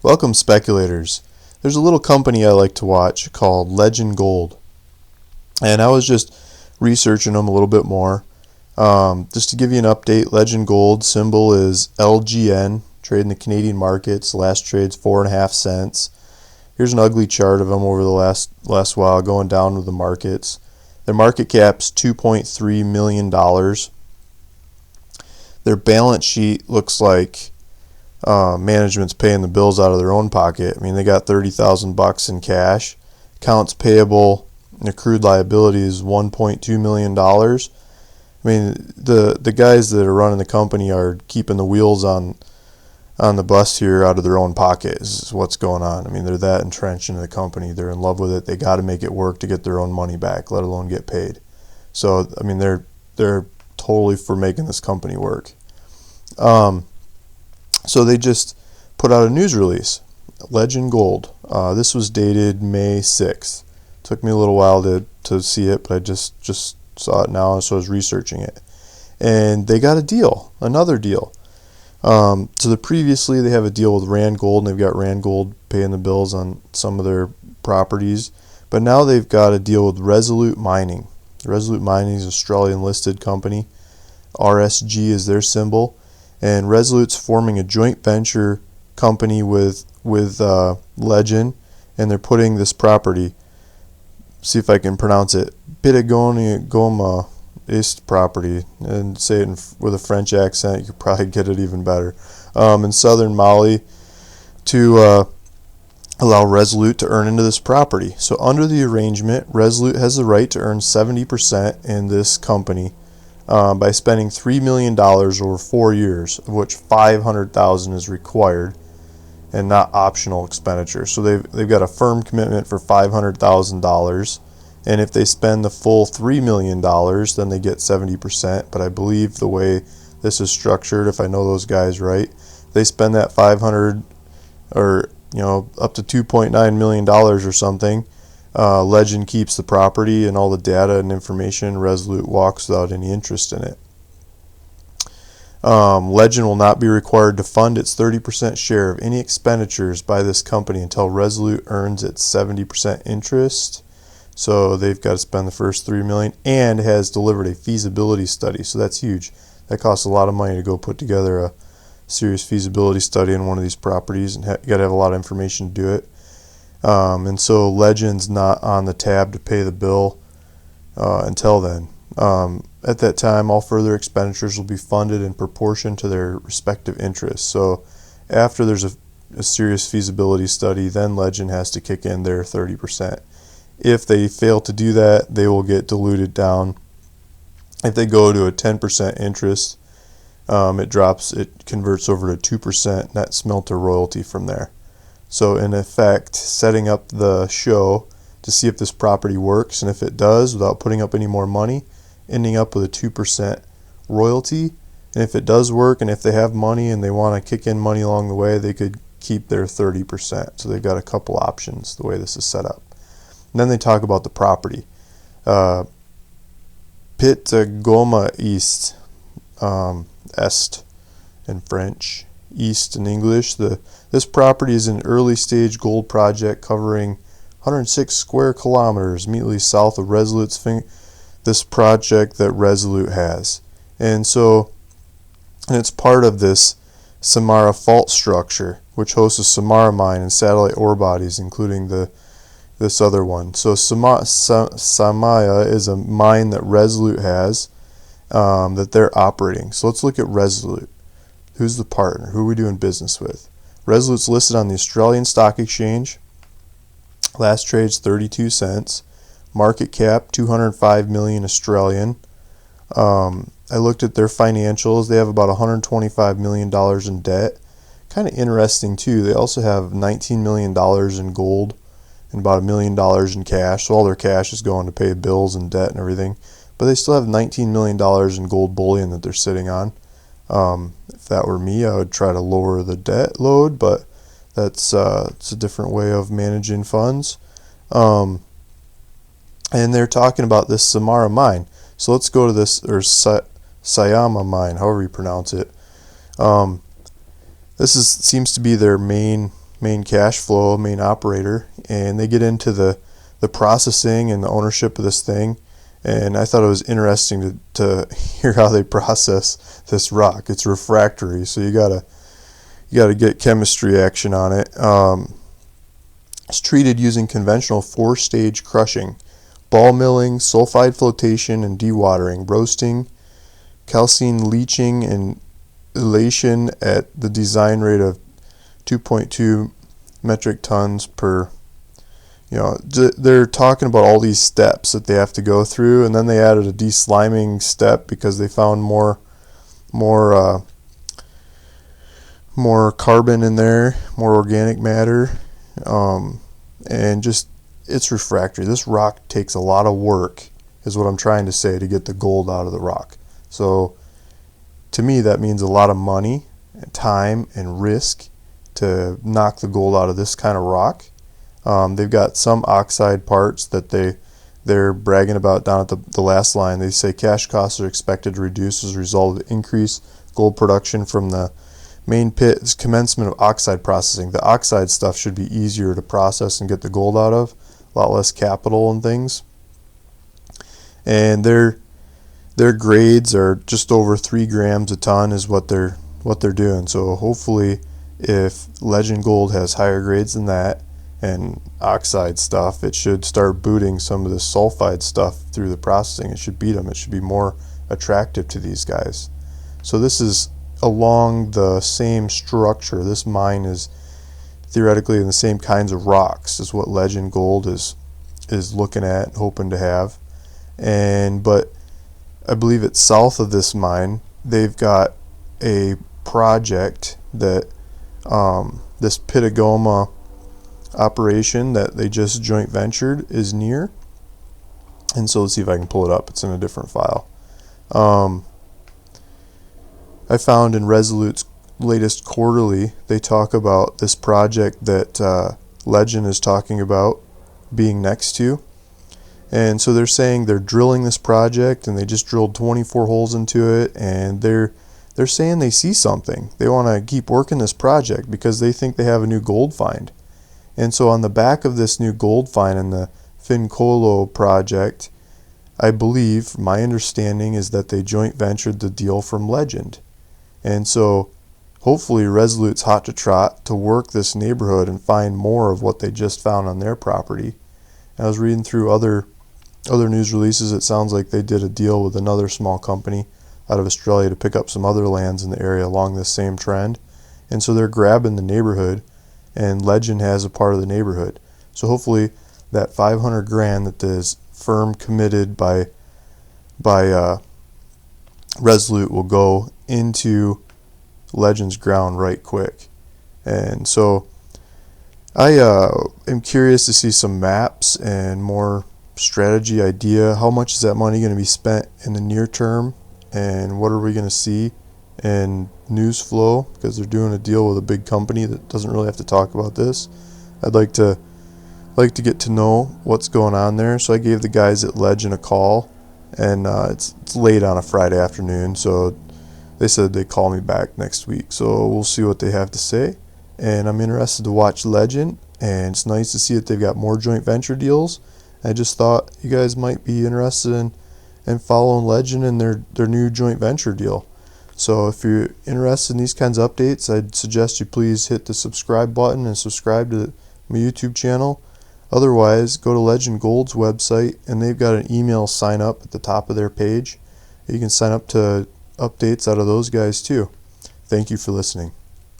Welcome, speculators. There's a little company I like to watch called Legend Gold, and I was just researching them a little bit more. Just to give you an update, Legend Gold symbol is LGN, trading the Canadian markets. Last trade's 4.5 cents. Here's an ugly chart of them over the last while, going down with the markets. Their market cap's $2.3 million. Their balance sheet looks like management's paying the bills out of their own pocket. I mean, they got $30,000 in cash. Accounts payable and accrued liability is $1.2 million. I mean, the guys that are running the company are keeping the wheels on the bus here out of their own pocket is what's going on. I mean, they're that entrenched into the company. They're in love with it. They got to make it work to get their own money back, let alone get paid. So, I mean, they're totally for making this company work. So they just put out a news release, Legend Gold. This was dated May 6th. Took me a little while to see it, but I just saw it now, so I was researching it. And they got a deal, another deal. So previously they have a deal with Rand Gold, and they've got Rand Gold paying the bills on some of their properties. But now they've got a deal with Resolute Mining. Resolute Mining is an Australian listed company. RSG is their symbol. And Resolute's forming a joint venture company with Legend, and they're putting this property, see if I can pronounce it, Bitagoma East property, and say it with a French accent, you could probably get it even better, in southern Mali to allow Resolute to earn into this property. So under the arrangement, Resolute has the right to earn 70% in this company by spending $3 million over 4 years, of which $500,000 is required and not optional expenditure. So they've got a firm commitment for $500,000, and if they spend the full $3 million, then they get 70%. But I believe the way this is structured, if I know those guys right, they spend that 500 or up to $2.9 million or something. Legend keeps the property and all the data and information. Resolute walks without any interest in it. Legend will not be required to fund its 30% share of any expenditures by this company until Resolute earns its 70% interest. So they've got to spend the first $3 million and has delivered a feasibility study. So that's huge. That costs a lot of money to go put together a serious feasibility study on one of these properties, and you got to have a lot of information to do it. And so Legend's not on the tab to pay the bill until then. At that time, all further expenditures will be funded in proportion to their respective interests. So after there's a serious feasibility study, then Legend has to kick in their 30%. If they fail to do that, they will get diluted down. If they go to a 10% interest, it converts over to 2% net smelter royalty from there. So in effect, setting up the show to see if this property works, and if it does, without putting up any more money, ending up with a 2% royalty. And if it does work, and if they have money and they want to kick in money along the way, they could keep their 30%. So they've got a couple options the way this is set up. And then they talk about the property. Pitagoma East, Est in French, East in English. This property is an early stage gold project covering 106 square kilometers immediately south of Resolute's this project that Resolute has. And it's part of this Samara fault structure, which hosts a Syama Mine and satellite ore bodies, including this other one. So Syama is a mine that Resolute has that they're operating. So let's look at Resolute. Who's the partner? Who are we doing business with? Resolute's listed on the Australian Stock Exchange. Last trade's 32 cents. Market cap 205 million Australian. I looked at their financials. They have about $125 million in debt. Kind of interesting too. They also have $19 million in gold and about $1 million in cash. So all their cash is going to pay bills and debt and everything. But they still have $19 million in gold bullion that they're sitting on. If that were me, I would try to lower the debt load, but it's a different way of managing funds. And they're talking about this Syama Mine. So let's go to this, or Syama Mine, however you pronounce it. This seems to be their main main cash flow, main operator, and they get into the processing and the ownership of this thing. And I thought it was interesting to hear how they process this rock. It's refractory, so you gotta get chemistry action on it. It's treated using conventional 4-stage crushing, ball milling, sulfide flotation and dewatering, roasting, calcine leaching, and elation at the design rate of 2.2 metric tons per. They're talking about all these steps that they have to go through, and then they added a desliming step because they found more carbon in there, more organic matter, and just it's refractory. This rock takes a lot of work, is what I'm trying to say, to get the gold out of the rock. So to me, that means a lot of money and time and risk to knock the gold out of this kind of rock. They've got some oxide parts that they're bragging about down at the last line. They say cash costs are expected to reduce as a result of increased gold production from the main pit's commencement of oxide processing. The oxide stuff should be easier to process and get the gold out of, a lot less capital and things. And their grades are just over 3 grams a ton is what they're doing. So hopefully, if Legend Gold has higher grades than that and oxide stuff, it should start booting some of the sulfide stuff through the processing. It should beat them. It should be more attractive to these guys. So this is along the same structure. This mine is theoretically in the same kinds of rocks as what Legend Gold is looking at, hoping to have. But I believe it's south of this mine. They've got a project that this Pitagoma operation that they just joint ventured is near. And so let's see if I can pull it up. It's in a different file. I found in Resolute's latest quarterly, they talk about this project that Legend is talking about being next to. And so they're saying they're drilling this project, and they just drilled 24 holes into it, and they're saying they see something. They want to keep working this project because they think they have a new gold find. And so on the back of this new gold find in the Fincolo project, I believe, my understanding is that they joint ventured the deal from Legend. And so hopefully Resolute's hot to trot to work this neighborhood and find more of what they just found on their property. And I was reading through other news releases. It sounds like they did a deal with another small company out of Australia to pick up some other lands in the area along this same trend. And so they're grabbing the neighborhood, and Legend has a part of the neighborhood. So hopefully that 500 grand that is firm committed by Resolute will go into Legend's ground right quick. And so I am curious to see some maps and more strategy idea. How much is that money going to be spent in the near term, and what are we going to see in news flow, because they're doing a deal with a big company that doesn't really have to talk about this. I'd like to get to know what's going on there. So I gave the guys at Legend a call, and it's late on a Friday afternoon, so they said they'd call me back next week. So we'll see what they have to say, and I'm interested to watch Legend, and it's nice to see that they've got more joint venture deals. I just thought you guys might be interested in following Legend and their new joint venture deal. So if you're interested in these kinds of updates, I'd suggest you please hit the subscribe button and subscribe to my YouTube channel. Otherwise, go to Legend Gold's website, and they've got an email sign up at the top of their page. You can sign up to updates out of those guys too. Thank you for listening.